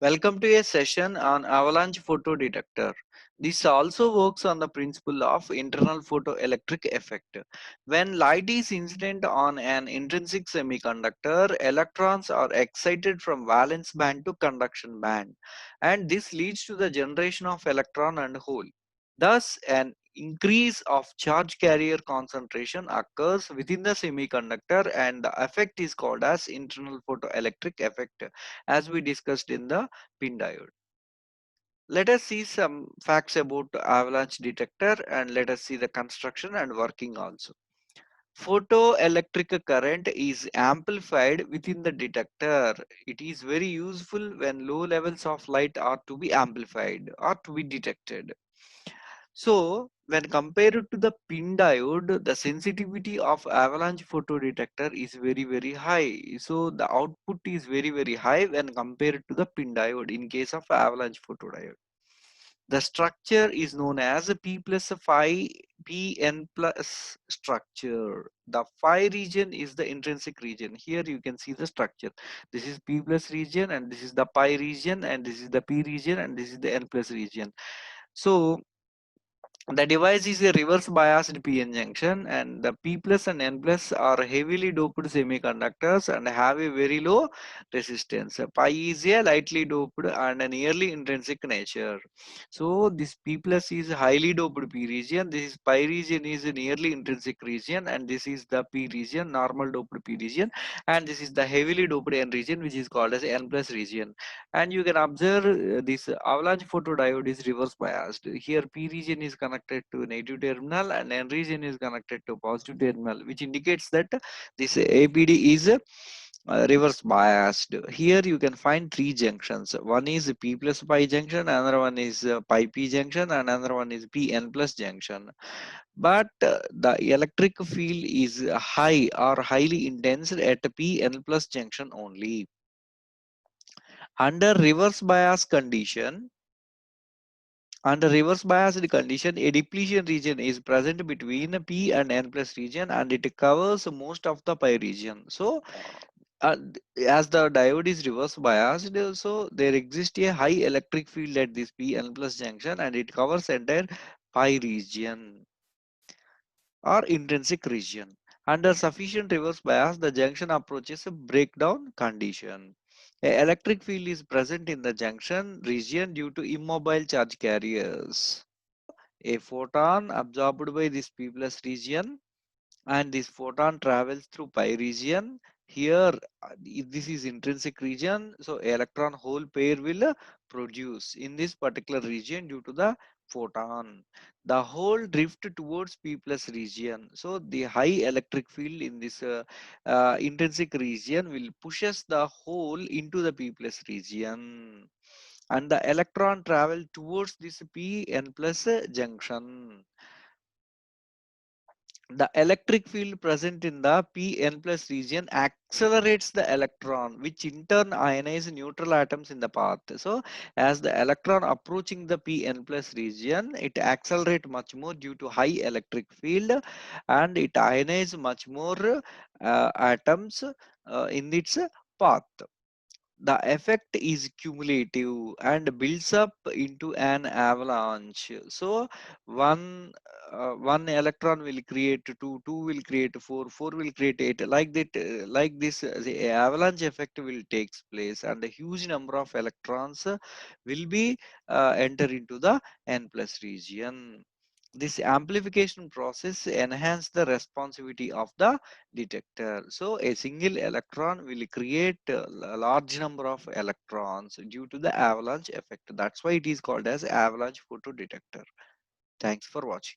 Welcome to a session on avalanche photo detector. This also works on the principle of internal photoelectric effect. When light is incident on an intrinsic semiconductor, electrons are excited from valence band to conduction band, and this leads to the generation of electron and hole. Thus, an increase of charge carrier concentration occurs within the semiconductor, and the effect is called as internal photoelectric effect, as we discussed in the pin diode. Let us see some facts about avalanche detector, and let us see the construction and working also. Photoelectric current is amplified within the detector. It is very useful when low levels of light are to be amplified or to be detected. So, when compared to the pin diode, the sensitivity of avalanche photodetector is very high. So, the output is very high when compared to the pin diode in case of avalanche photodiode. The structure is known as a P plus phi Pn plus structure. The phi region is the intrinsic region. Here you can see the structure. This is P plus region, and this is the pi region, and this is the P region, and this is the N plus region. So the device is a reverse biased PN junction, and the P plus and N plus are heavily doped semiconductors and have a very low resistance. Pi is a lightly doped and a nearly intrinsic nature. So this P plus is highly doped P region, this is pi region is a nearly intrinsic region, and this is the P region, normal doped P region, and this is the heavily doped N region, which is called as N plus region. And you can observe this avalanche photodiode is reverse biased. Here P region is connected to negative terminal and N region is connected to positive terminal, which indicates that this APD is reverse biased. Here you can find three junctions. One is P plus pi junction, another one is pi P junction, and another one is Pn plus junction. But the electric field is high or highly intense at Pn plus junction only. Under reverse bias condition, under reverse biased condition, a depletion region is present between P and N plus region, and it covers most of the pi region. So, as the diode is reverse biased, so there exists a high electric field at this P N plus junction, and it covers entire pi region or intrinsic region. Under sufficient reverse bias, the junction approaches a breakdown condition. A electric field is present in the junction region due to immobile charge carriers. A photon absorbed by this P plus region, and this photon travels through pi region. Here if this is intrinsic region, so electron hole pair will produce in this particular region due to the photon. The hole drift towards P plus region, so the high electric field in this intrinsic region will pushes the hole into the P plus region, and the electron travel towards this Pn plus junction. The electric field present in the Pn plus region accelerates the electron, which in turn ionize neutral atoms in the path. So as the electron approaching the Pn plus region, it accelerates much more due to high electric field, and it ionize much more atoms in its path. The effect is cumulative and builds up into an avalanche. So one one electron will create two, two will create four, four will create eight, like that. Like this, the avalanche effect will takes place, and a huge number of electrons will be enter into the N plus region. This amplification process enhance the responsivity of the detector. So a single electron will create a large number of electrons due to the avalanche effect. That's why it is called as avalanche photodetector. Thanks for watching.